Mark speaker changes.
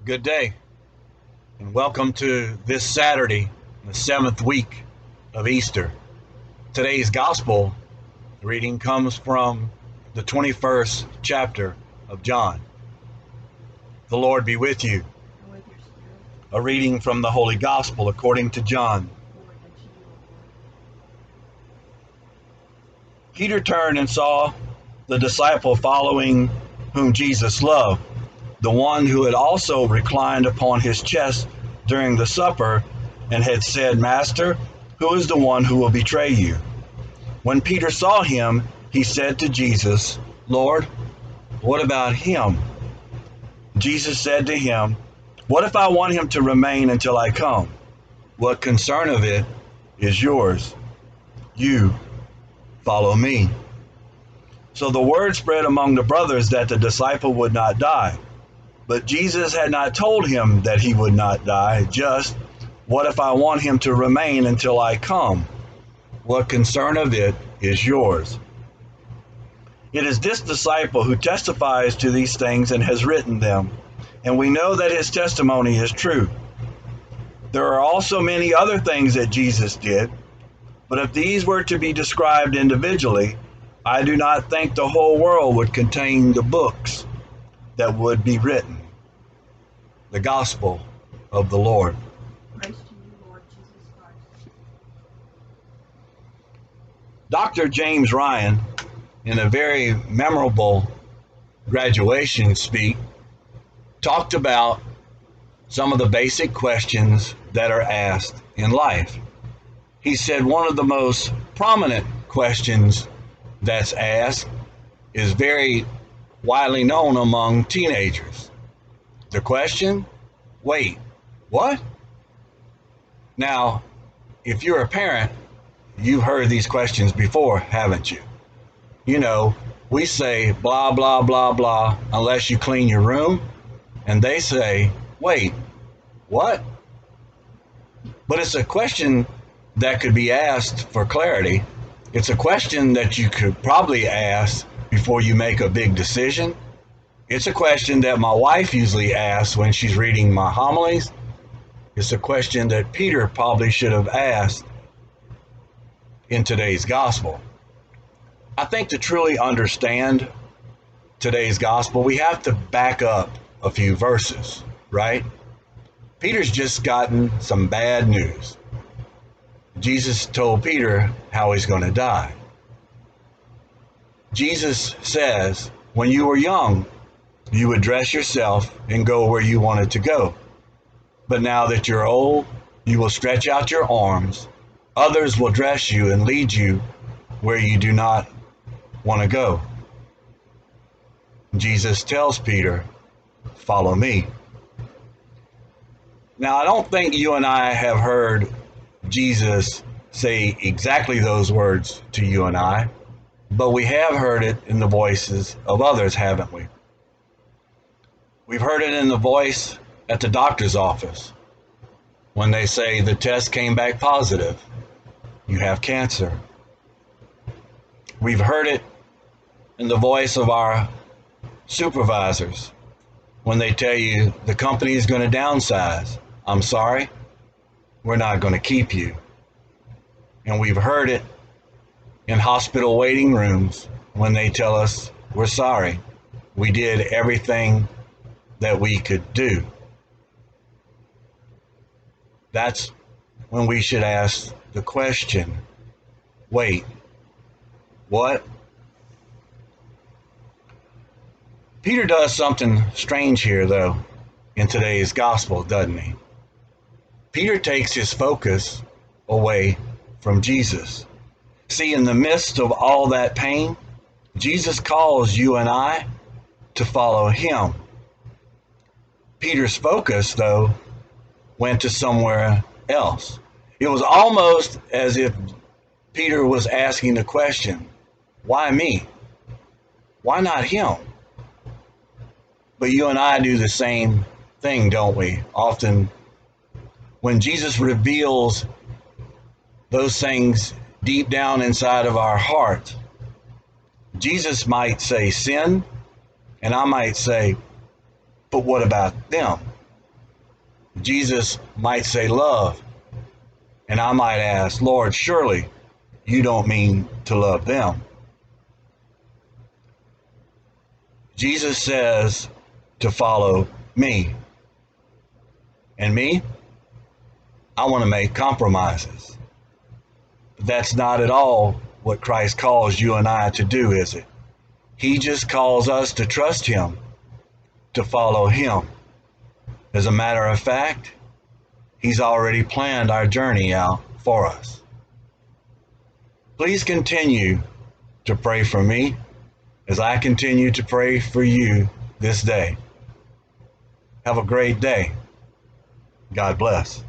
Speaker 1: Good day, and welcome to this Saturday, the seventh week of Easter. Today's gospel reading comes from the 21st chapter of John. The Lord be with you.
Speaker 2: And with your spirit.
Speaker 1: A reading from the Holy Gospel according to John.
Speaker 2: Glory unto you, O Lord.
Speaker 1: Peter turned and saw the disciple following whom Jesus loved, the one who had also reclined upon his chest during the supper and had said, Master, who is the one who will betray you? When Peter saw him, he said to Jesus, Lord, what about him? Jesus said to him, What if I want him to remain until I come? What concern of it is yours? You follow me. So the word spread among the brothers that the disciple would not die. But Jesus had not told him that he would not die, just, what if I want him to remain until I come? What concern of it is yours? It is this disciple who testifies to these things and has written them, and we know that his testimony is true. There are also many other things that Jesus did, but if these were to be described individually, I do not think the whole world would contain the books that would be written. The Gospel of the Lord.
Speaker 2: Praise to you, Lord Jesus Christ.
Speaker 1: Dr. James Ryan, in a very memorable graduation speech, talked about some of the basic questions that are asked in life. He said one of the most prominent questions that's asked is very widely known among teenagers. The question, wait, what? Now, if you're a parent, you've heard these questions before, haven't you? You know, we say blah, blah, blah, blah, unless you clean your room. And they say, wait, what? But it's a question that could be asked for clarity. It's a question that you could probably ask before you make a big decision. It's a question that my wife usually asks when she's reading my homilies. It's a question that Peter probably should have asked in today's gospel. I think to truly understand today's gospel, we have to back up a few verses, right? Peter's just gotten some bad news. Jesus told Peter how he's going to die. Jesus says, when you were young, you would dress yourself and go where you wanted to go. But now that you're old, you will stretch out your arms. Others will dress you and lead you where you do not want to go. Jesus tells Peter, follow me. Now, I don't think you and I have heard Jesus say exactly those words to you and I, but we have heard it in the voices of others, haven't we? We've heard it in the voice at the doctor's office when they say the test came back positive. You have cancer. We've heard it in the voice of our supervisors when they tell you the company is going to downsize. I'm sorry, we're not going to keep you. And we've heard it in hospital waiting rooms when they tell us, we're sorry, we did everything that we could do. That's when we should ask the question, wait, what? Peter does something strange here, though, in today's gospel, doesn't he? Peter takes his focus away from Jesus. See, in the midst of all that pain, Jesus calls you and I to follow him. Peter's focus, though, went to somewhere else. It was almost as if Peter was asking the question, why me? Why not him? But you and I do the same thing, don't we? Often when Jesus reveals those things deep down inside of our heart, Jesus might say sin, and I might say, but what about them? Jesus might say love, and I might ask, Lord, surely you don't mean to love them. Jesus says to follow me. And me, I want to make compromises. But that's not at all what Christ calls you and I to do, is it? He just calls us to trust Him, to follow Him. As a matter of fact, He's already planned our journey out for us. Please continue to pray for me as I continue to pray for you this day. Have a great day. God bless.